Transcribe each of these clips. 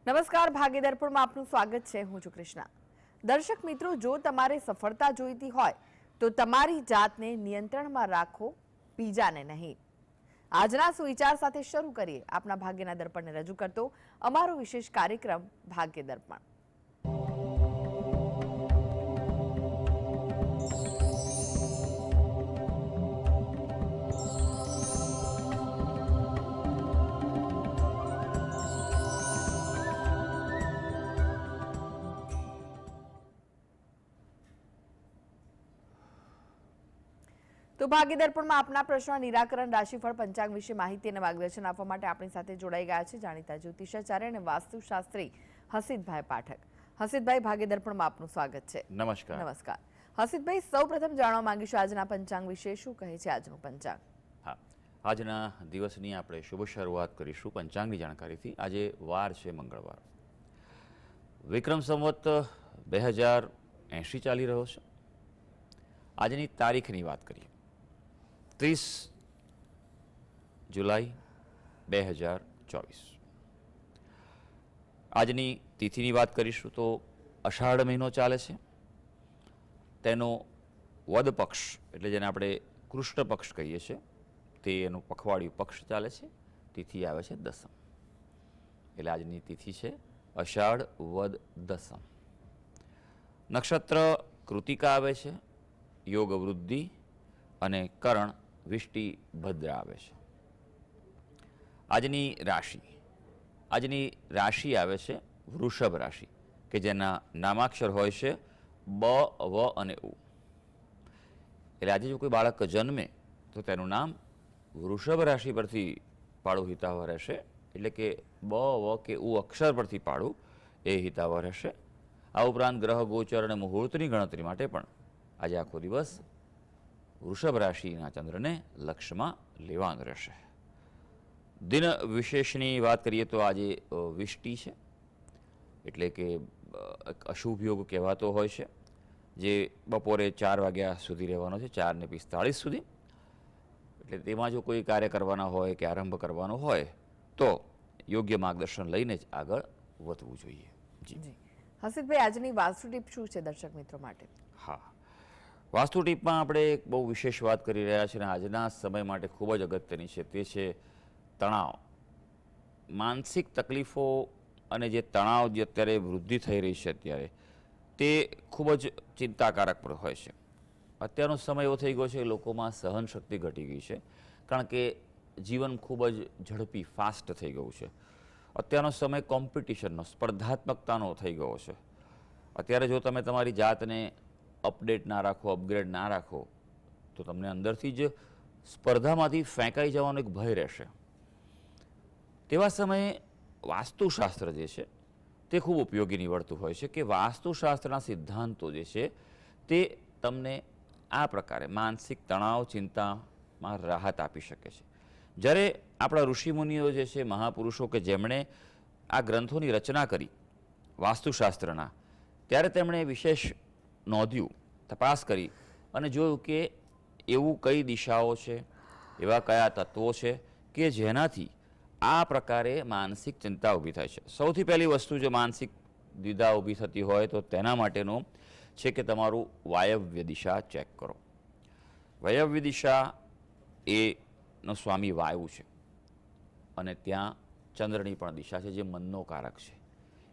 નમસ્કાર, ભાગ્ય દર્પણમાં આપનું સ્વાગત છે. હું છું કૃષ્ણા. દર્શક મિત્રો, જો તમારે સફળતા જોઈતી હોય તો તમારી જાતને નિયંત્રણમાં રાખો, બીજાને નહીં. આજના સુવિચાર સાથે શરૂ કરીએ આપના ભાગ્યના દર્પણને રજૂ કરતો અમારો વિશેષ કાર્યક્રમ ભાગ્ય દર્પણ. તો ભાગ્ય દર્પણમાં આપના પ્રશ્ન નિરાકરણ, રાશિફળ, પંચાંગ વિશે માહિતી અને માર્ગદર્શન આપવા માટે આપણી સાથે જોડાઈ ગયા છે જાણીતા જ્યોતિષાચાર્ય અને વાસ્તુશાસ્ત્રી હસીતભાઈ પાઠક. હસીતભાઈ, ભાગ્ય દર્પણમાં આપનું સ્વાગત છે. નમસ્કાર. નમસ્કાર. હસીતભાઈ, સૌપ્રથમ જાણવા માંગીશું આજના પંચાંગ વિશે. શું કહે છે આજનું પંચાંગ? હા, આજના દિવસની આપણે શુભ શરૂઆત કરીશું પંચાંગની જાણકારીથી. આજે વાર છે મંગળવાર. વિક્રમ સંવત 2080 ચાલી રહ્યો છે. આજની તારીખની વાત કરીએ 30 જુલાઈ 2024. આજની તિથિની વાત કરીશું તો અષાઢ મહિનો ચાલે છે. તેનો વદ પક્ષ એટલે જેને આપણે કૃષ્ણ પક્ષ કહીએ છીએ તે એનું પખવાડિયું પક્ષ ચાલે છે. તિથિ આવે છે દસમ. એટલે આજની તિથિ છે અષાઢ વદ દસમ. નક્ષત્ર કૃતિકા આવે છે. યોગ વૃદ્ધિ અને કરણ વિષ્ટિ ભદ્ર આવે છે. આજની રાશિ આવે છે વૃષભ રાશિ, કે જેના નામાક્ષર હોય છે બ, વ અને ઉ. એટલે આજે જો કોઈ બાળક જન્મે તો તેનું નામ વૃષભ રાશિ પરથી પાડવું હિતાવહ રહેશે. એટલે કે બ, વ કે ઉ અક્ષર પરથી પાડવું એ હિતાવહ રહેશે. આ ઉપરાંત ગ્રહ ગોચર અને મુહૂર્તની ગણતરી માટે પણ આજે આખો દિવસ વૃષભ રાશિના ચંદ્રને લક્ષમાં લેવાનું રહેશે. દિન વિશેષની વાત કરીએ તો આજે વિષ્ટિ છે, એટલે કે અશુભ યોગ કહેવાતો હોય છે, જે બપોરે 4 વાગ્યા સુધી રહેવાનો છે, 4:45 સુધી. એટલે તેમાં જો કોઈ કાર્ય કરવાના હોય કે આરંભ કરવાનો હોય તો યોગ્ય માર્ગદર્શન લઈને જ આગળ વધવું જોઈએ. જી હસીતભાઈ, આજની વાસ્તુ ટીપ શું છે દર્શક મિત્રો માટે? હા, વાસ્તુ ટીપમાં આપણે એક બહુ વિશેષ વાત કરી રહ્યા છીએ અને આજના સમય માટે ખૂબ જ અગત્યની છે. તે છે તણાવ. માનસિક તકલીફો અને જે તણાવ જે અત્યારે વૃદ્ધિ થઈ રહી છે અત્યારે, તે ખૂબ જ ચિંતાકારક પણ હોય છે. અત્યારનો સમય એવો થઈ ગયો છે કે લોકોમાં સહનશક્તિ ઘટી ગઈ છે, કારણ કે જીવન ખૂબ જ ઝડપી ફાસ્ટ થઈ ગયું છે. અત્યારનો સમય કોમ્પિટિશનનો, સ્પર્ધાત્મકતાનો થઈ ગયો છે. અત્યારે જો તમે તમારી જાતને અપડેટ ના રાખો, અપગ્રેડ ના રાખો, તો તમને અંદરથી જ સ્પર્ધામાંથી ફેંકાઈ જવાનો એક ભય રહેશે. તેવા સમયે વાસ્તુશાસ્ત્ર જે છે તે ખૂબ ઉપયોગી નીવડતું હોય છે, કે વાસ્તુશાસ્ત્રના સિદ્ધાંતો જે છે તે તમને આ પ્રકારે માનસિક તણાવ, ચિંતામાં રાહત આપી શકે છે. જ્યારે આપણા ઋષિમુનિઓ જે છે, મહાપુરુષો કે જેમણે આ ગ્રંથોની રચના કરી વાસ્તુશાસ્ત્રના, ત્યારે તેમણે વિશેષ નોંધ્યું, તપાસ કરી અને જોયું કે એવું કઈ દિશાઓ છે, એવા કયા તત્વો છે કે જેનાથી આ પ્રકારે માનસિક ચિંતા ઊભી થાય છે. સૌથી પહેલી વસ્તુ જો માનસિક દ્વિધા ઊભી થતી હોય તો તેના માટેનું છે કે તમારું વાયવ્ય દિશા ચેક કરો. વાયવ્ય દિશા એનો સ્વામી વાયુ છે અને ત્યાં ચંદ્રની પણ દિશા છે, જે મનનો કારક છે.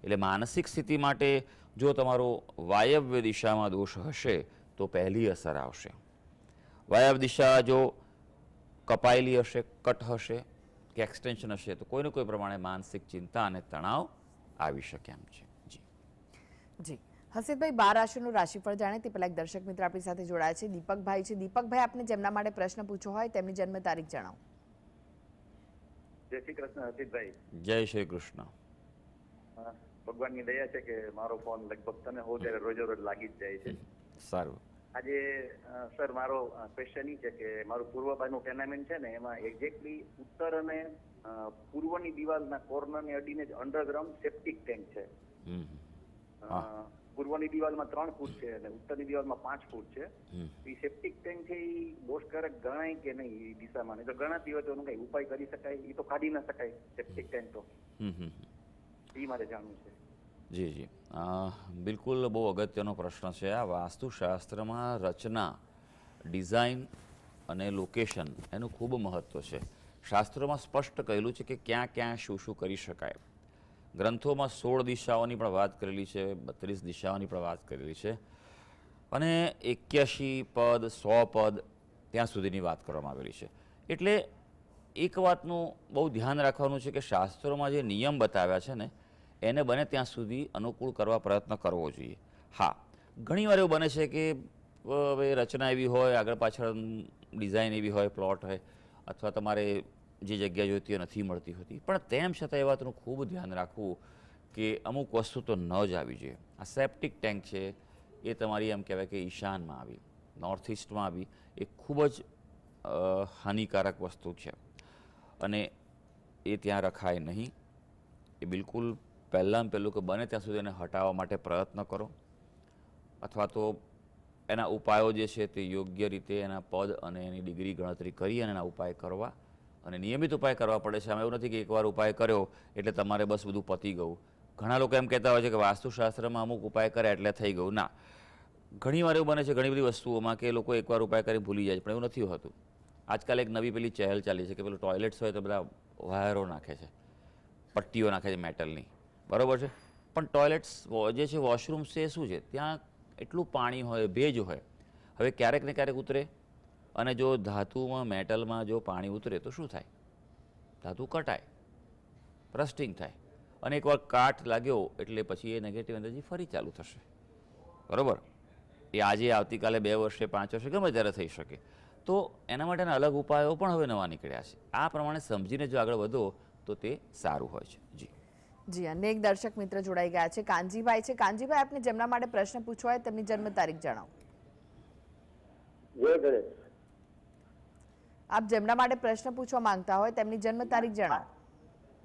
એટલે માનસિક સ્થિતિ માટે જો તમારો વાયવ્ય દિશામાં દોષ હશે તો પહેલી અસર આવશે. વાયવ્ય દિશા જો કપાયેલી હશે, કટ હશે કે એક્સટેન્શન હશે તો કોઈને કોઈ પ્રમાણે માનસિક ચિંતા અને તણાવ આવી શકે એમ છે. જી હસીતભાઈ, 12 રાશિનું રાશિફળ જાણે તે પહેલા એક દર્શક મિત્ર આપણી સાથે જોડાયા છે, દીપકભાઈ છે. દીપકભાઈ, આપને જેમના માટે પ્રશ્ન પૂછવો હોય તેમની જન્મ તારીખ જણાવો. જય શ્રી કૃષ્ણ હસીતભાઈ. જય શ્રી કૃષ્ણ. ભગવાનની દયા છે કે મારો ફોન લગભગ તમે હો ત્યારે રોજે રોજ લાગી જ જાય છે. સારું. આજે સર મારો ક્વેશ્ચન એ છે કે મારું પૂર્વ બાજુનું ટેનામેન્ટ છે ને, એમાં એક્ઝેક્ટલી ઉત્તર અને પૂર્વની દિવાલના કોર્નરને અડીને જ અંડરગ્રાઉન્ડ સેપ્ટિક ટેન્ક છે. પૂર્વની દિવાલમાં 3 ફૂટ છે અને ઉત્તરની દિવાલમાં 5 ફૂટ છે. એ સેપ્ટિક ટેન્ક છે એ દોષકારક ગણાય કે નહીં એ દિશામાં? નહીં તો ગણાતી હોય તો એનો કઈ ઉપાય કરી શકાય? એ તો કાઢી ના શકાય સેપ્ટિક ટેન્ક તો. એ એ મારે જાણવું છે. જી જી બિલકુલ બહુ અગત્યનો પ્રશ્ન છે. આ વાસ્તુશાસ્ત્રમાં રચના, ડિઝાઇન અને લોકેશન એનું ખૂબ મહત્ત્વ છે. શાસ્ત્રોમાં સ્પષ્ટ કહેલું છે કે ક્યાં ક્યાં શું શું કરી શકાય. ગ્રંથોમાં 16 દિશાઓની પણ વાત કરેલી છે, 32 દિશાઓની પણ વાત કરેલી છે અને 81 પદ 100 પદ ત્યાં સુધીની વાત કરવામાં આવેલી છે. એટલે એક વાતનું બહુ ધ્યાન રાખવાનું છે કે શાસ્ત્રોમાં જે નિયમ બતાવ્યા છે ને એને બને ત્યાં સુધી અનુકૂળ કરવા પ્રયત્ન કરવો જોઈએ. હા, ઘણીવાર એવું બને છે કે હવે રચના એવી હોય, આગળ પાછળ ડિઝાઇન એવી હોય, પ્લોટ હોય, અથવા તમારે જે જગ્યા જોઈતી હોય નથી મળતી હોતી, પણ તેમ છતાં એ વાતનું ખૂબ ધ્યાન રાખવું કે અમુક વસ્તુ તો ન જ આવી જોઈએ. આ સેપ્ટિક ટેન્ક છે એ તમારી એમ કહેવાય કે ઈશાનમાં આવી, નોર્થ ઇસ્ટમાં આવી, એ ખૂબ જ હાનિકારક વસ્તુ છે અને એ ત્યાં રખાય નહીં. એ બિલકુલ પહેલાં કે બને ત્યાં સુધી એને હટાવવા માટે પ્રયત્ન કરો, અથવા તો એના ઉપાયો જે છે તે યોગ્ય રીતે એના પદ અને એની ડિગ્રી ગણતરી કરી અને એના ઉપાય કરવા, અને નિયમિત ઉપાય કરવા પડે છે. આમાં એવું નથી કે એકવાર ઉપાય કર્યો એટલે તમારે બસ બધું પતી ગયું. ઘણા લોકો એમ કહેતા હોય છે કે વાસ્તુશાસ્ત્રમાં અમુક ઉપાય કરે એટલે થઈ ગયું. ના, ઘણીવાર એવું બને છે ઘણી બધી વસ્તુઓમાં કે લોકો એકવાર ઉપાય કરી ભૂલી જાય છે, પણ એવું નથી હોતું. આજકાલ એક નવી પેલી ચહેલ ચાલી છે કે પેલું ટોયલેટ્સ હોય તો બધા વાયરો નાખે છે, પટ્ટીઓ નાખે છે મેટલની, બરાબર છે, પણ ટોયલેટ્સ જે છે, વોશરૂમ્સ છે, એ શું છે, ત્યાં એટલું પાણી હોય, ભેજ હોય. હવે ક્યારેક ને ક્યારેક ઉતરે, અને જો ધાતુમાં મેટલમાં જો પાણી ઉતરે તો શું થાય? ધાતુ કટાય, રસ્ટિંગ થાય, અને એકવાર કાટ લાગ્યો એટલે પછી એ નેગેટિવ એનર્જી ફરી ચાલુ થશે, બરાબર? એ આજે આવતીકાલે 2 વર્ષે 5 વર્ષે ગમે ત્યારે થઈ શકે. તો એના માટેના અલગ ઉપાયો પણ હવે નવા નીકળ્યા છે. આ પ્રમાણે સમજીને જો આગળ વધો તો તે સારું હોય છે. જી જી, અનેક દર્શક મિત્ર જોડાઈ ગયા છે. કાનજીભાઈ છે. કાનજીભાઈ, આપને જેમના માટે પ્રશ્ન પૂછવો હોય તેમની જન્મ તારીખ જણાવો. જય ગણેશ. આપ જેમના માટે પ્રશ્ન પૂછવા માંગતા હોય તેમની જન્મ તારીખ જણાવો.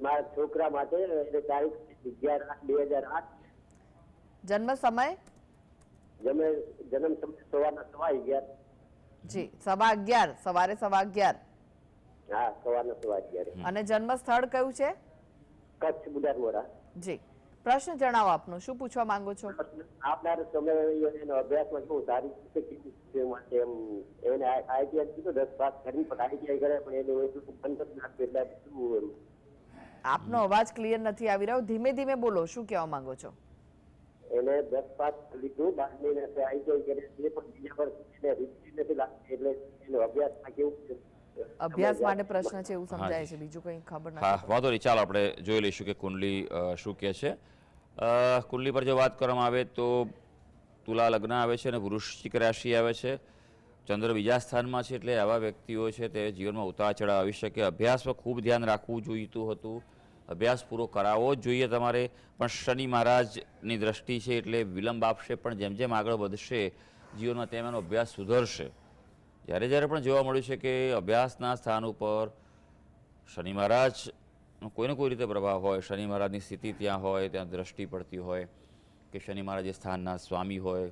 મારા છોકરા માટે એટલે તારીખ 11/8/2008. જન્મ સમય? જન્મ સમય સવારના 11:15. જી, 11:15, સવારે 11:15. હા, સવારના 11:15. અને જન્મ સ્થળ કયું છે? કચ્છ બુડારમોરા. જી, પ્રશ્ન જણાવો આપનો, શું પૂછવા માંગો છો? આપનાર સમય એનો અભ્યાસમાં કેવું સારી રીતે કીધું માટે એમ એને આઈટીઆઈ કીધું 10 પાસ કરી, પણ આઈટીઆઈ કરે પણ એને એટલું બંધ જ નાખ્યું. એટલે શું આપનો અવાજ ક્લિયર નથી આવી રહ્યો, ધીમે ધીમે બોલો, શું કહેવા માંગો છો? એને 10 પાસ લીધું, 12 મહિના આઈટીઆઈ કરે છે, પણ બીજા પર એને રુચિ નથી લાગતી. એટલે એનો અભ્યાસમાં કેવું છે? અભ્યાસ માટે પ્રશ્ન છે એવું સમજાય છે, બીજું કંઈ ખબર હા, નથી. વાંધો નહીં, ચાલો આપણે જોઈ લઈશું કે કુંડલી શું કહે છે. કુંડલી પર જો વાત કરવામાં આવે તો તુલા લગ્ન આવે છે અને વૃશ્ચિક રાશિ આવે છે. ચંદ્ર બીજા સ્થાનમાં છે, એટલે આવા વ્યક્તિઓ છે તે જીવનમાં ઉતાર ચઢાવ આવી શકે. અભ્યાસમાં ખૂબ ધ્યાન રાખવું જોઈતું હતું, અભ્યાસ પૂરો કરાવવો જ જોઈએ તમારે, પણ શનિ મહારાજની દ્રષ્ટિ છે એટલે વિલંબ આપશે. પણ જેમ જેમ આગળ વધશે જીવનમાં તેમ એનો અભ્યાસ સુધરશે. જ્યારે જ્યારે પણ જોવા મળ્યું છે કે અભ્યાસના સ્થાન ઉપર શનિ મહારાજનો કોઈને કોઈ રીતે પ્રભાવ હોય, શનિ મહારાજની સ્થિતિ ત્યાં હોય, ત્યાં દ્રષ્ટિ પડતી હોય, કે શનિ મહારાજ એ સ્થાનના સ્વામી હોય,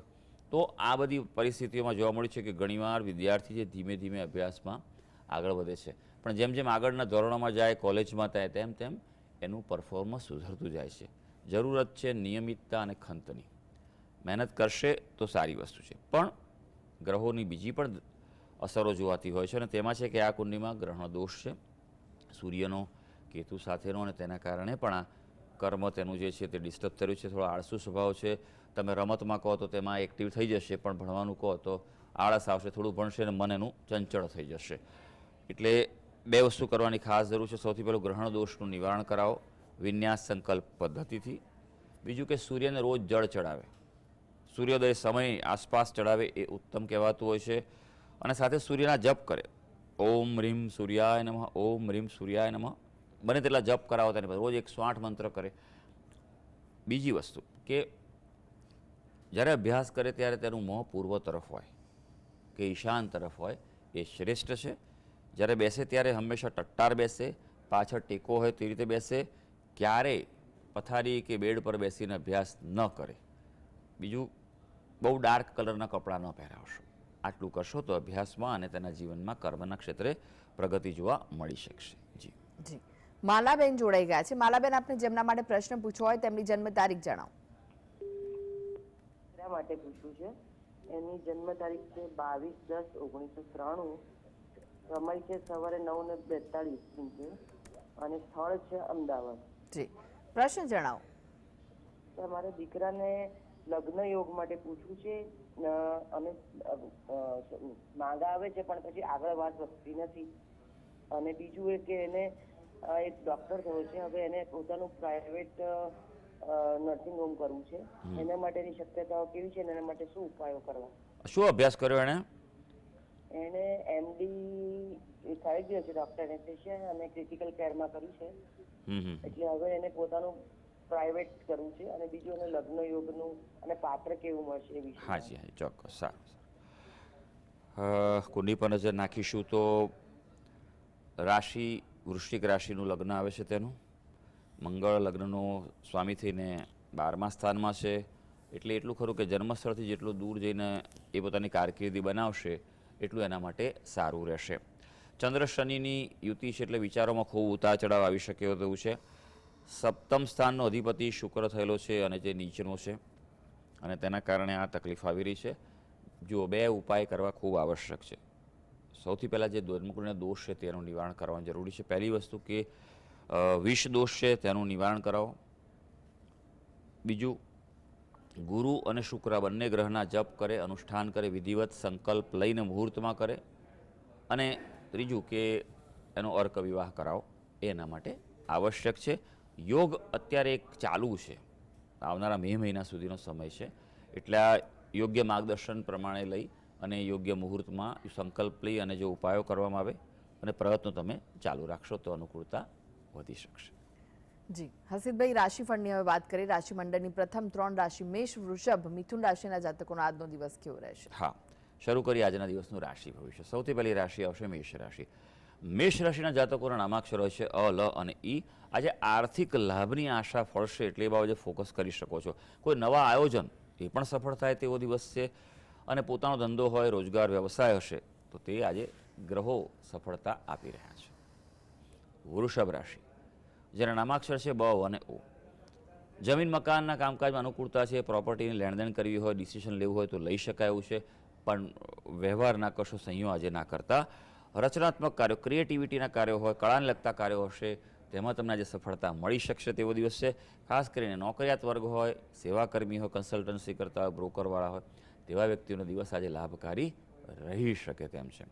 તો આ બધી પરિસ્થિતિઓમાં જોવા મળ્યું છે કે ઘણીવાર વિદ્યાર્થી જે ધીમે ધીમે અભ્યાસમાં આગળ વધે છે, પણ જેમ જેમ આગળના ધોરણોમાં જાય, કોલેજમાં થાય, તેમ તેમ એનું પરફોર્મન્સ સુધરતું જાય છે. જરૂરત છે નિયમિતતા અને ખંતની. મહેનત કરશે તો સારી વસ્તુ છે, પણ ગ્રહોની બીજી પણ અસરો જોવાતી હોય છે, અને તેમાં છે કે આ કુંડલીમાં ગ્રહણ દોષ છે સૂર્યનો, કેતુ સાથેનો, અને તેના કારણે પણ આ કર્મ તેનું જે છે તે ડિસ્ટર્બ થયું છે. થોડો આળસુ સ્વભાવ છે. તમે રમતમાં કહો તો તેમાં એક્ટિવ થઈ જશે, પણ ભણવાનું કહો તો આળસ આવશે, થોડું ભણશે અને મન એનું ચંચળ થઈ જશે. એટલે 2 વસ્તુ કરવાની ખાસ જરૂર છે. સૌથી પહેલું ગ્રહણ દોષનું નિવારણ કરાવો વિન્યાસ સંકલ્પ પદ્ધતિથી. બીજું કે સૂર્યને રોજ જળ ચડાવે, સૂર્યોદય સમય આસપાસ ચડાવે એ ઉત્તમ કહેવાતું હોય છે. અને સાથે સૂર્યના જપ કરે, ઓમ રીમ સૂર્યાય નમઃ, ઓમ રીમ સૂર્યાય નમઃ, બને તેટલા જપ કરાવો તેની પાસે, રોજ 108 મંત્ર કરે. બીજી વસ્તુ કે જ્યારે અભ્યાસ કરે ત્યારે તેનું મોં પૂર્વ તરફ હોય કે ઈશાન તરફ હોય, એ શ્રેષ્ઠ છે. જ્યારે બેસે ત્યારે હંમેશા ટટ્ટાર બેસે, પાછળ ટેકો હોય તે રીતે બેસે. ક્યારેય પથારી કે બેડ પર બેસીને અભ્યાસ ન કરે. બીજું, બહુ ડાર્ક કલરના કપડાં ન પહેરાવશો. આટલું કરશો તો અભ્યાસમાં અને તેના જીવનમાં કર્મના ક્ષેત્રે પ્રગતિ જોવા મળી શકશે. જી જી, માલાબેન જોડાઈ ગયા છે. માલાબેન, આપને જેમના માટે પ્રશ્ન પૂછવો હોય તેમની જન્મ તારીખ જણાવો. એના માટે પૂછ્યું છે. એની જન્મ તારીખ છે 22/10/1993, સમય છે સવારે 9:42 અને સ્થળ છે અમદાવાદ. જી, પ્રશ્ન જણાવો. તો મારે દીકરાને લગ્ન યોગ માટે પૂછવું છે અને માંગા આવે છે પણ પછી આગળ વાત વધતી નથી. અને બીજું એ કે એને એક ડોક્ટર થયો છે, હવે એને પોતાનું પ્રાઇવેટ નર્સિંગ હોમ કરવું છે. એના માટેની શક્યતાઓ કેવી છે અને એના માટે શું ઉપાયો કરવા? શું અભ્યાસ કર્યો એણે? એને એમડી થઈ ગયો છે, ડોક્ટર એનેસ્થેસિયા અને ક્રિટિકલ કેરમાં કર્યું છે. એટલે હવે એને પોતાનું પ્રાઇવેટ કરવું છે અને બીજું એને લગ્ન યોગનું અને પાત્ર કેવું મળશે એ વિશે. હાજી હાજી, ચોક્કસ. સારું. કુંડી પર નજર નાખીશું તો રાશિ વૃશ્ચિક રાશિનું લગ્ન આવે છે તેનું. મંગળ લગ્નનો સ્વામી થઈને 12મા સ્થાનમાં છે. એટલે એટલું ખરું કે જન્મસ્થળથી જેટલું દૂર જઈને એ પોતાની કારકિર્દી બનાવશે એટલું એના માટે સારું રહેશે. ચંદ્ર શનિની યુતિ છે એટલે વિચારોમાં ખૂબ ઉતાર ચઢાવ આવી શકે તેવું છે. સપ્તમ સ્થાનનો અધિપતિ શુક્ર થયેલો છે અને જે નીચનો છે અને તેના કારણે આ તકલીફ આવી રહી છે. જુઓ, 2 ઉપાય કરવા ખૂબ આવશ્યક છે. સૌથી પહેલાં જે જન્મકુંડળીના દોષ છે તેનું નિવારણ કરવાનું જરૂરી છે. પહેલી વસ્તુ કે વિષ દોષ છે તેનું નિવારણ કરાવો. બીજું, ગુરુ અને શુક્ર બંને ગ્રહના જપ કરે, અનુષ્ઠાન કરે, વિધિવત સંકલ્પ લઈને મુહૂર્તમાં કરે. અને ત્રીજું કે એનો અર્ક વિવાહ કરાવો, એ એના માટે આવશ્યક છે. યોગ અત્યારે એક ચાલુ છે, આવનારા મે મહિના સુધીનો સમય છે. એટલે આ યોગ્ય માર્ગદર્શન પ્રમાણે લઈ અને યોગ્ય મુહૂર્તમાં સંકલ્પ લઈ અને જો ઉપાયો કરવામાં આવે અને પ્રયત્નો તમે ચાલુ રાખશો તો અનુકૂળતા વધી શકશે. જી, હસીદભાઈ, રાશિફળની હવે વાત કરીએ. રાશિમંડળની પ્રથમ 3 રાશિ મેષ, વૃષભ, મિથુન રાશિના જાતકોનો આજનો દિવસ કેવો રહેશે? હા, શરૂ કરીએ આજના દિવસનું રાશિ ભવિષ્ય. સૌથી પહેલી રાશિ આવશે મેષ રાશિ. મેષ રાશિના જાતકોના નામાક્ષરો છે અ, લ અને ઈ. આજે આર્થિક લાભની આશા ફળશે એટલે એ બાબતે ફોકસ કરી શકો છો. કોઈ નવા આયોજન એ પણ સફળ થાય તેવો દિવસ છે. અને પોતાનો ધંધો હોય, રોજગાર, વ્યવસાય હશે તો તે આજે ગ્રહો સફળતા આપી રહ્યા છે. વૃષભ રાશિ, જેના નામાક્ષર છે બ અને ઓ. જમીન મકાનના કામકાજમાં અનુકૂળતા છે. પ્રોપર્ટીની લેણદેણ કરવી હોય, ડિસિઝન લેવું હોય તો લઈ શકાય એવું છે. પણ વ્યવહાર ના કરશો, સંયો આજે ના કરતા. રચનાત્મક કાર્યો, ક્રિએટિવિટીના કાર્યો હોય, કળાને લગતા કાર્યો હશે તેમાં તમને આજે સફળતા મળી શકશે તેવો દિવસ છે. ખાસ કરીને નોકરિયાત વર્ગ હોય, સેવાકર્મી હોય, કન્સલ્ટન્સી કરતા હોય, બ્રોકરવાળા હોય તેવા વ્યક્તિઓનો દિવસ આજે લાભકારી રહી શકે તેમ છે.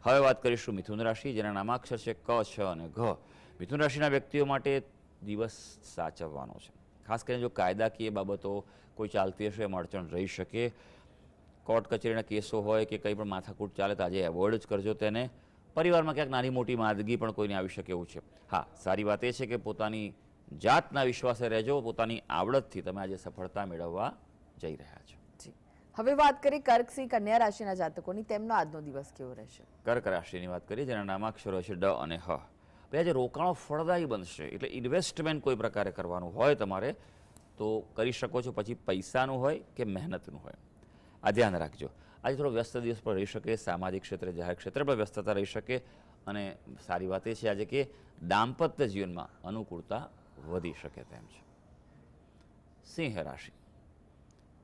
હવે વાત કરીશું મિથુન રાશિ, જેના નામાક્ષર છે ક, છ અને ઘ. મિથુન રાશિના વ્યક્તિઓ માટે દિવસ સાચવવાનો છે. ખાસ કરીને જો કાયદાકીય બાબતો કોઈ ચાલતી હશે એમાં અડચણ રહી શકે. કોર્ટ કચેરીના કેસો હોય કે કંઈ પણ માથાકૂટ ચાલે તો આજે એવોઇડ જ કરજો તેને. પરિવારમાં ક્યાંક નાની મોટી માંદગી પણ કોઈને આવી શકે એવું છે. હા, સારી વાત એ છે કે પોતાની જાતના વિશ્વાસે રહેજો. પોતાની આવડતથી તમે આજે સફળતા મેળવવા જઈ રહ્યા છો. જી, હવે વાત કરીએ કર્ક, સિંહ, કન્યા રાશિના જાતકોની. તેમનો આજનો દિવસ કેવો રહેશે? કર્ક રાશિની વાત કરીએ, જેના નામાક્ષરો છે ડ અને હ. ભાઈ, આજે રોકાણો ફળદાયી બનશે. એટલે ઇન્વેસ્ટમેન્ટ કોઈ પ્રકારે કરવાનું હોય તમારે તો કરી શકો છો, પછી પૈસાનું હોય કે મહેનતનું હોય. આ ધ્યાન રાખજો. આજે થોડો વ્યસ્ત દિવસ પણ રહી શકે. સામાજિક ક્ષેત્રે, જાહેર ક્ષેત્રે પણ વ્યસ્તતા રહી શકે. અને સારી વાત એ છે આજે કે દાંપત્ય જીવનમાં અનુકૂળતા વધી શકે તેમ છે. સિંહ રાશિ,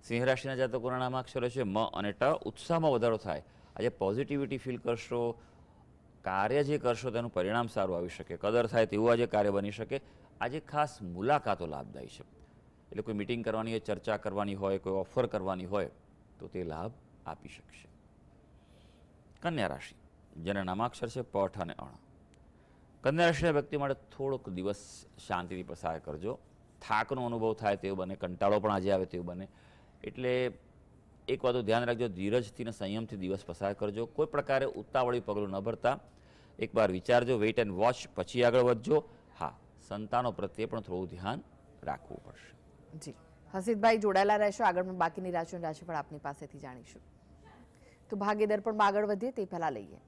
સિંહ રાશિના જાતકોના નામાક્ષરો છે મ અને ટ. ઉત્સાહમાં વધારો થાય. આજે પોઝિટિવિટી ફીલ કરશો. કાર્ય જે કરશો તેનું પરિણામ સારું આવી શકે. કદર થાય તેવું આજે કાર્ય બની શકે. આજે ખાસ મુલાકાતો લાભદાયી છે. એટલે કોઈ મિટિંગ કરવાની હોય, ચર્ચા કરવાની હોય, કોઈ ઓફર કરવાની હોય તો તે લાભ આપી શકશે. કન્યા રાશિ, જેના નામાક્ષર છે પઠ અને અણ. કન્યા રાશિના વ્યક્તિ માટે થોડોક દિવસ શાંતિથી પસાર કરજો. થાકનો અનુભવ થાય તેવું બને, કંટાળો પણ આજે આવે તેવું બને. એટલે એક વાતનું ધ્યાન રાખજો, ધીરજથી અને સંયમથી દિવસ પસાર કરજો. કોઈ પ્રકારે ઉતાવળી પગલું ન ભરતા. એકવાર વિચારજો, વેઇટ એન્ડ વોચ, પછી આગળ વધજો. હા, સંતાનો પ્રત્યે પણ થોડું ધ્યાન રાખવું પડશે. જી, હસીદભાઈ જોડાયેલા રહેશો. આગળ પણ બાકીની રાશિઓની રાશિફળ આપની પાસેથી જાણીશું. તો ભાગ્ય દર્પણમાં આગળ વધીએ તે પહેલા લઈએ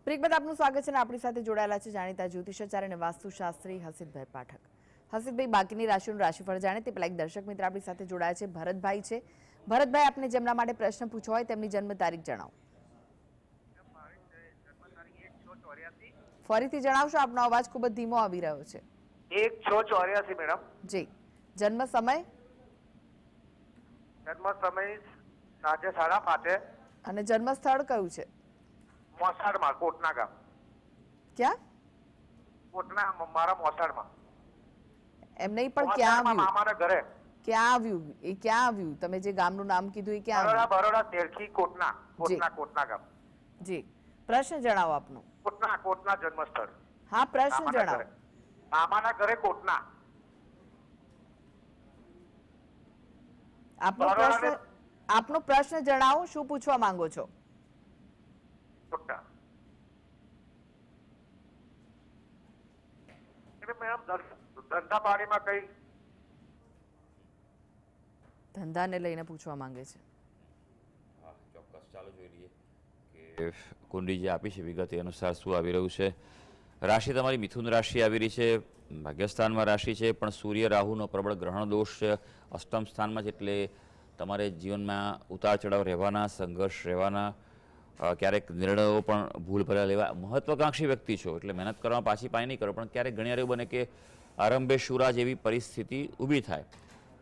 પ્રિકબત આપનું સ્વાગત છે અને આપણી સાથે જોડાયેલા છે જાણીતા જ્યોતિષાચાર્ય અને વાસ્તુશાસ્ત્રી હસીતભાઈ પાઠક. હસીતભાઈ, બાકીની રાશિઓનું રાશિફળ જાણે તે પહેલા એક દર્શક મિત્ર આપણી સાથે જોડાયા છે, ભરતભાઈ છે. ભરતભાઈ, આપને જેમના માટે પ્રશ્ન પૂછવો હોય તેમની જન્મ તારીખ જણાવો. ફરીથી જણાવશો? આપનો અવાજ ખૂબ જ ધીમો આવી રહ્યો છે. 1/6/84 મેડમ. જી. જન્મ સમય જન્મ સમય સાંજે 5:30 અને જન્મ સ્થળ કયું છે? મોસાળમાં, કોટના ગામ. ક્યાં? કોટના, મારા મોસાળમાં. એમ નહીં, પણ ક્યાં આવ્યું? મામાના ઘરે. ક્યાં આવ્યું? એ ક્યાં આવ્યું? તમે જે ગામનું નામ કીધું એ ક્યાં આવ્યું? બરોડા તેરખી, કોટના. કોટના ગામ. જી. પ્રશ્ન જણાવો આપનો. કોટના જન્મ સ્થળ. હા, પ્રશ્ન મામાના જણાવો. ઘરે. મામાના ઘરે કોટના. આપનો પ્રશ્ન જણાવો, શું પૂછવા માંગો છો? કોટના. એટલે મેડમ ધંધા પાણીમાં કઈ ધંધાને લઈને પૂછવા માંગે છે. હા, ચોક્કસ. ચાલો જોઈ લઈએ કે કુંડી જે આપી છે વિગત એ અનુસાર શું આવી રહ્યું છે. રાશિ તમારી મિથુન રાશિ આવી રહી છે, ભાગ્યસ્થાનમાં રાશિ છે, પણ સૂર્ય રાહુનો પ્રબળ ગ્રહણ દોષ છે અષ્ટમ સ્થાનમાં છે. એટલે તમારે જીવનમાં ઉતાર ચઢાવ રહેવાના, સંઘર્ષ રહેવાના, ક્યારેક નિર્ણયો પણ ભૂલ ભર્યા લેવા. મહત્વાકાંક્ષી વ્યક્તિ છો એટલે મહેનત કરવામાં પાછી પાણી નહીં કરો, પણ ક્યારેક ઘણી વાર એવું બને કે આરંભે શુરા જેવી પરિસ્થિતિ ઊભી થાય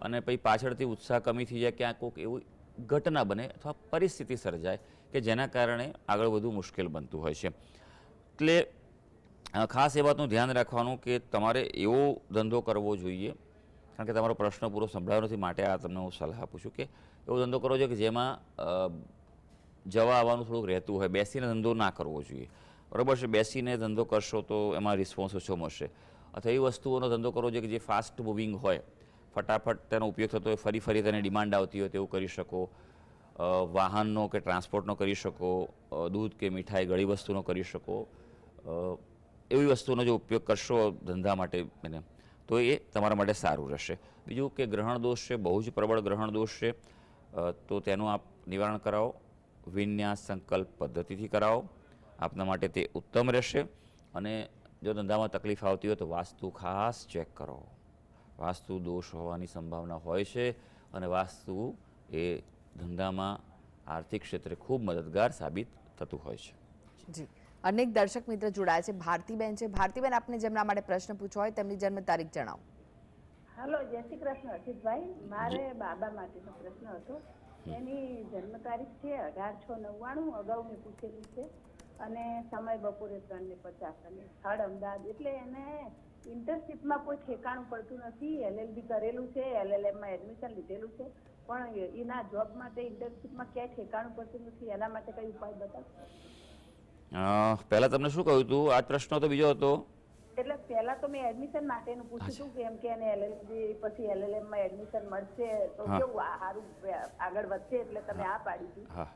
અને પછી પાછળથી ઉત્સાહ કમી થઈ જાય, ક્યાંક કોઈક એવું ઘટના બને અથવા પરિસ્થિતિ સર્જાય કે જેના કારણે આગળ વધુ મુશ્કેલ બનતું હોય છે. એટલે ખાસ એ વાતનું ધ્યાન રાખવાનું કે તમારે એવો ધંધો કરવો જોઈએ, કારણ કે તમારો પ્રશ્ન પૂરો સંભળાયો નથી માટે આ તમને હું સલાહ આપું છું કે એવો ધંધો કરવો જોઈએ કે જેમાં જવા આવવાનું થોડુંક રહેતું હોય. બેસીને ધંધો ના કરવો જોઈએ, બરાબર છે? બેસીને ધંધો કરશો તો એમાં રિસ્પોન્સ ઓછો મળશે. અથવા એવી વસ્તુઓનો ધંધો કરવો જોઈએ કે જે ફાસ્ટ મૂવિંગ હોય, ફટાફટ તેનો ઉપયોગ થતો હોય, ફરી તેને ડિમાન્ડ આવતી હોય તેવું કરી શકો. વાહનનો કે ટ્રાન્સપોર્ટનો કરી શકો, દૂધ કે મીઠાઈ ગળી વસ્તુનો કરી શકો. એવી વસ્તુનો જો ઉપયોગ કરશો ધંધા માટે એને, તો એ તમારા માટે સારું રહેશે. બીજું કે ગ્રહણ દોષ છે, બહુ જ પ્રબળ ગ્રહણ દોષ છે, તો તેનું આપ નિવારણ કરાવો. વિન્યાસ સંકલ્પ પદ્ધતિથી કરાવો, આપના માટે તે ઉત્તમ રહેશે. અને જો ધંધામાં તકલીફ આવતી હોય તો વાસ્તુ ખાસ ચેક કરો. વાસ્તુ દોષ હોવાની સંભાવના હોય છે અને વાસ્તુ એ ધંધામાં આર્થિક ક્ષેત્રે ખૂબ મદદગાર સાબિત થતું હોય છે. જી. અનેક દર્શક મિત્ર જોડાયા છે. ભારતીબેન છે. ભારતીબેન, આપને જેમના માટે પ્રશ્ન પૂછવો હોય તેમની જન્મ તારીખ જણાવો. હેલો, જય શ્રી કૃષ્ણ અર્ષિતભાઈ. મારે બાબા માટેનો પ્રશ્ન હતો. એની જન્મ તારીખ છે 18/6/99. અગાઉ મેં પૂછેલું છે અને સમય બપોરે 3:50 અને સ્થળ અમદાવાદ. એટલે એને ઇન્ટર્નશીપમાં કોઈ ઠેકાણું પડતું નથી. LLB કરેલું છે, LLMમાં એડમિશન લીધેલું છે, પણ એના જોબ માટે ઇન્ટર્નશીપમાં ક્યાંય ઠેકાણું પડતું નથી. એના માટે કઈ ઉપાય બતાવો. પહેલાં તમને શું કહ્યું હતું? આ પ્રશ્ન તો બીજો હતો. એટલે પહેલા તો મેં એડમિશન માટેનું પૂછ્યું હતું કેમ કે એને LLB પછી LLMમાં એડમિશન મળશે તો કેવું સારું આગળ વધશે, એટલે તમે આ પાડી હતી. હા,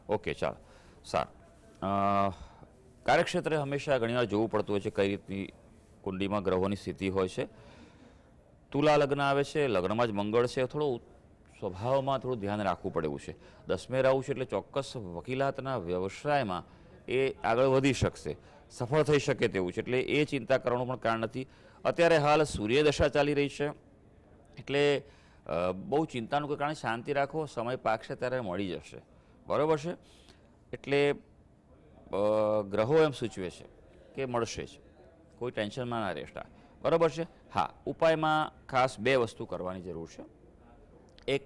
ઓકે, ચાલો, સારું. કાર્યક્ષેત્રે હંમેશા ઘણીવાર જોવું પડતું હોય છે કઈ રીતની કુંડીમાં ગ્રહોની સ્થિતિ હોય છે. તુલા લગ્ન આવે છે, લગ્નમાં જ મંગળ છે, થોડો સ્વભાવમાં થોડું ધ્યાન રાખવું પડે એવું છે. 10મે રાહુ છે એટલે ચોક્કસ વકીલાતના વ્યવસાયમાં એ આગળ વધી શકશે, સફળ થઈ શકે તેવું છે. એટલે એ ચિંતા કરવાનું પણ કારણ નથી. અત્યારે હાલ સૂર્યદશા ચાલી રહી છે એટલે બહુ ચિંતાનું કોઈ કારણ, શાંતિ રાખો, સમય પાકશે ત્યારે મળી જશે, બરાબર છે? એટલે ગ્રહો એમ સૂચવે છે કે મળશે જ, કોઈ ટેન્શનમાં ના રહેતા, બરાબર છે? હા, ઉપાયમાં ખાસ 2 વસ્તુ કરવાની જરૂર છે. એક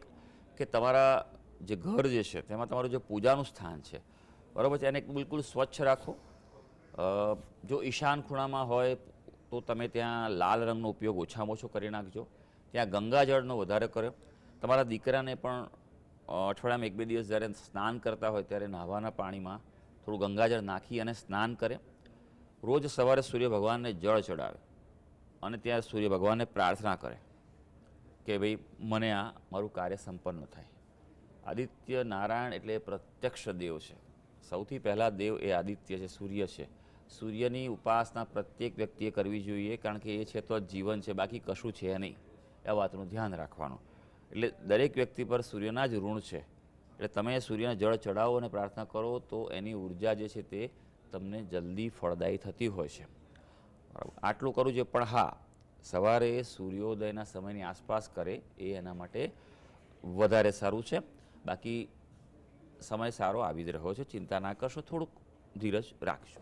કે તમારા જે ઘર જે છે તેમાં તમારું જે પૂજાનું સ્થાન છે, બરાબર છે, એને બિલકુલ સ્વચ્છ રાખો. જો ઈશાન ખૂણામાં હોય તો તમે ત્યાં લાલ રંગનો ઉપયોગ ઓછામાં ઓછો કરી નાખજો. ત્યાં ગંગાજળનો વધારે કરો. તમારા દીકરાને પણ અઠવાડિયામાં 1-2 દિવસ જ્યારે સ્નાન કરતા હોય ત્યારે નહાવાના પાણીમાં થોડું ગંગાજળ નાખી અને સ્નાન કરે. રોજ સવારે સૂર્ય ભગવાનને જળ ચડાવે અને ત્યાં સૂર્ય ભગવાનને પ્રાર્થના કરે કે ભાઈ મને આ મારું કાર્ય સંપન્ન થાય. આદિત્ય નારાયણ એટલે પ્રત્યક્ષ દેવ છે. સૌથી પહેલાં દેવ એ આદિત્ય છે, સૂર્ય છે. સૂર્યની ઉપાસના પ્રત્યેક વ્યક્તિએ કરવી જોઈએ, કારણ કે એ છે તો જીવન છે, બાકી કશું છે નહીં. એ વાતનું ધ્યાન રાખવાનું. એટલે દરેક વ્યક્તિ પર સૂર્યના જ ઋણ છે. એટલે તમે સૂર્યને જળ ચડાવો અને પ્રાર્થના કરો તો એની ઉર્જા જે છે તે તમને જલ્દી ફળદાયી થતી હોય છે. બરાબર, આટલું કરવું છે, પણ હા, સવારે સૂર્યોદયના સમયની આસપાસ કરે એ એના માટે વધારે સારું છે. બાકી સમય સારો આવી જ રહ્યો છે, ચિંતા ના કરશો, થોડુંક ધીરજ રાખજો.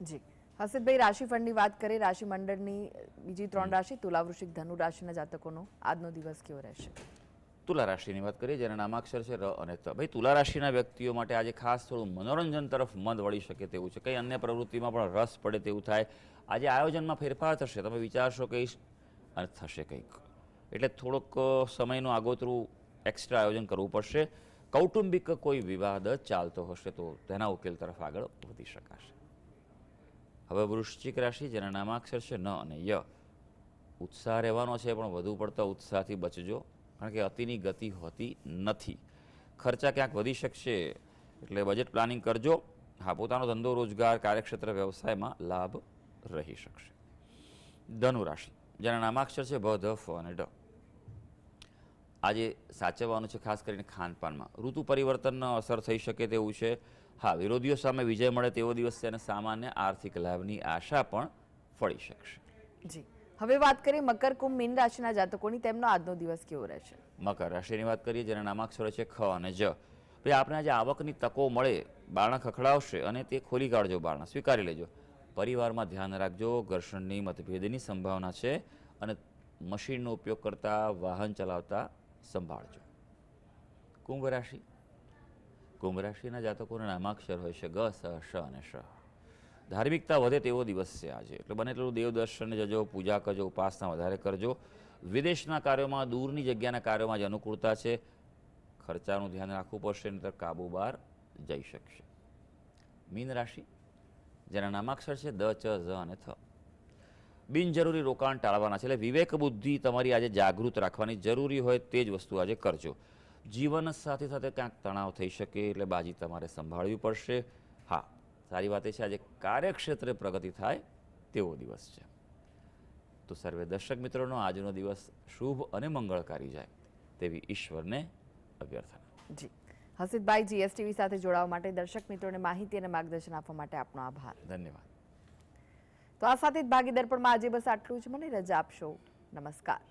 જી હસીતભાઈ, રાશિફળની વાત કરીએ. રાશિ મંડળની બીજી 3 રાશિ તુલા, વૃશ્ચિક, ધનુ રાશિના જાતકોનો આજનો દિવસ કેવો રહેશે? તુલા રાશિની વાત કરીએ, જેના નામાક્ષર છે ર અને ત. ભાઈ, તુલા રાશિના વ્યક્તિઓ માટે આજે ખાસ થોડું મનોરંજન તરફ મન વળી શકે તેવું છે. કંઈ અન્ય પ્રવૃત્તિમાં પણ રસ પડે તેવું થાય. આજે આયોજનમાં ફેરફાર થશે, તમે વિચારશો કે અને થશે કંઈક, એટલે થોડોક સમયનું આગોતરું એક્સ્ટ્રા આયોજન કરવું પડશે. કૌટુંબિક કોઈ વિવાદ ચાલતો હશે તો તેના ઉકેલ તરફ આગળ વધી શકાશે. હવે વૃશ્ચિક રાશિ, જેના નામાક્ષર છે ન અને ય. ઉત્સાહ રહેવાનો છે, પણ વધુ પડતા ઉત્સાહથી બચજો, કારણ કે અતિની ગતિ હોતી નથી. ખર્ચા ક્યાંક વધી શકશે, એટલે બજેટ પ્લાનિંગ કરજો. હા, પોતાનો ધંધો, રોજગાર, કાર્યક્ષેત્ર, વ્યવસાયમાં લાભ રહી શકશે. ધનુ રાશિ, જેના નામાક્ષર છે ભ, ધ, ફ અને ડ. આજે સાચવવાનું છે ખાસ કરીને ખાનપાનમાં. ઋતુ પરિવર્તનનો અસર થઈ શકે તેવું છે. હા, વિરોધીઓ સામે વિજય મળે તેવો દિવસ છે અને સામાન્ય આર્થિક લાભની આશા પણ ફળી શકશે. જી હવે વાત કરીએ મકર, કુંભ, મીન રાશિના જાતકોની. તેમનો આજનો દિવસ કેવો રહેશે? મકર રાશિની વાત કરીએ, જેના નામાક્ષરો છે ખ અને જ. ભાઈ, આપણે આજે આવકની તકો મળે, બારણા ખખડાવશે અને તે ખોલી કાઢજો, બારણા સ્વીકારી લેજો. પરિવારમાં ધ્યાન રાખજો, ઘર્ષણની, મતભેદની સંભાવના છે અને મશીનનો ઉપયોગ કરતા, વાહન ચલાવતા સંભાળજો. કુંભ રાશિ, કુંભ રાશિના જાતકોના નામાક્ષર હોય છે ગ, સ, શ અને શ. ધાર્મિકતા વધે તેવો દિવસ છે આજે, એટલે બને એટલું દેવ દર્શનને જજો, પૂજા કરજો, ઉપાસના વધારે કરજો. વિદેશના કાર્યોમાં, દૂરની જગ્યાના કાર્યોમાં જ અનુકૂળતા છે. ખર્ચાનું ધ્યાન રાખવું પડશે, નહીંતર કાબુ બહાર જઈ શકશે. મીન રાશિ, જેના નામાક્ષર છે દ, ચ, ઝ અને થ. બિનજરૂરી રોકાણ ટાળવાના છે, એટલે વિવેક બુદ્ધિ તમારી આજે જાગૃત રાખવાની. જરૂરી હોય તે જ વસ્તુ આજે કરજો. જીવન સાથે સાથે ક્યાંક તણાવ થઈ શકે, એટલે બાજી તમારે સંભાળવી પડશે. હા, સારી વાત એ છે આજે કાર્યક્ષેત્રે પ્રગતિ થાય તેવો દિવસ છે. તો સર્વે દર્શક મિત્રોનો આજનો દિવસ શુભ અને મંગળકારી જાય તેવી ઈશ્વરને અભ્યર્થના. જી હસીતભાઈ, જીએસટીવી સાથે જોડાવા માટે, દર્શક મિત્રોને માહિતી અને માર્ગદર્શન આપવા માટે આપનો આભાર. ધન્યવાદ. તો આ સાથે જ ભાગીદાર પણ આજે બસ આટલું જ. મને રજા આપશો. નમસ્કાર.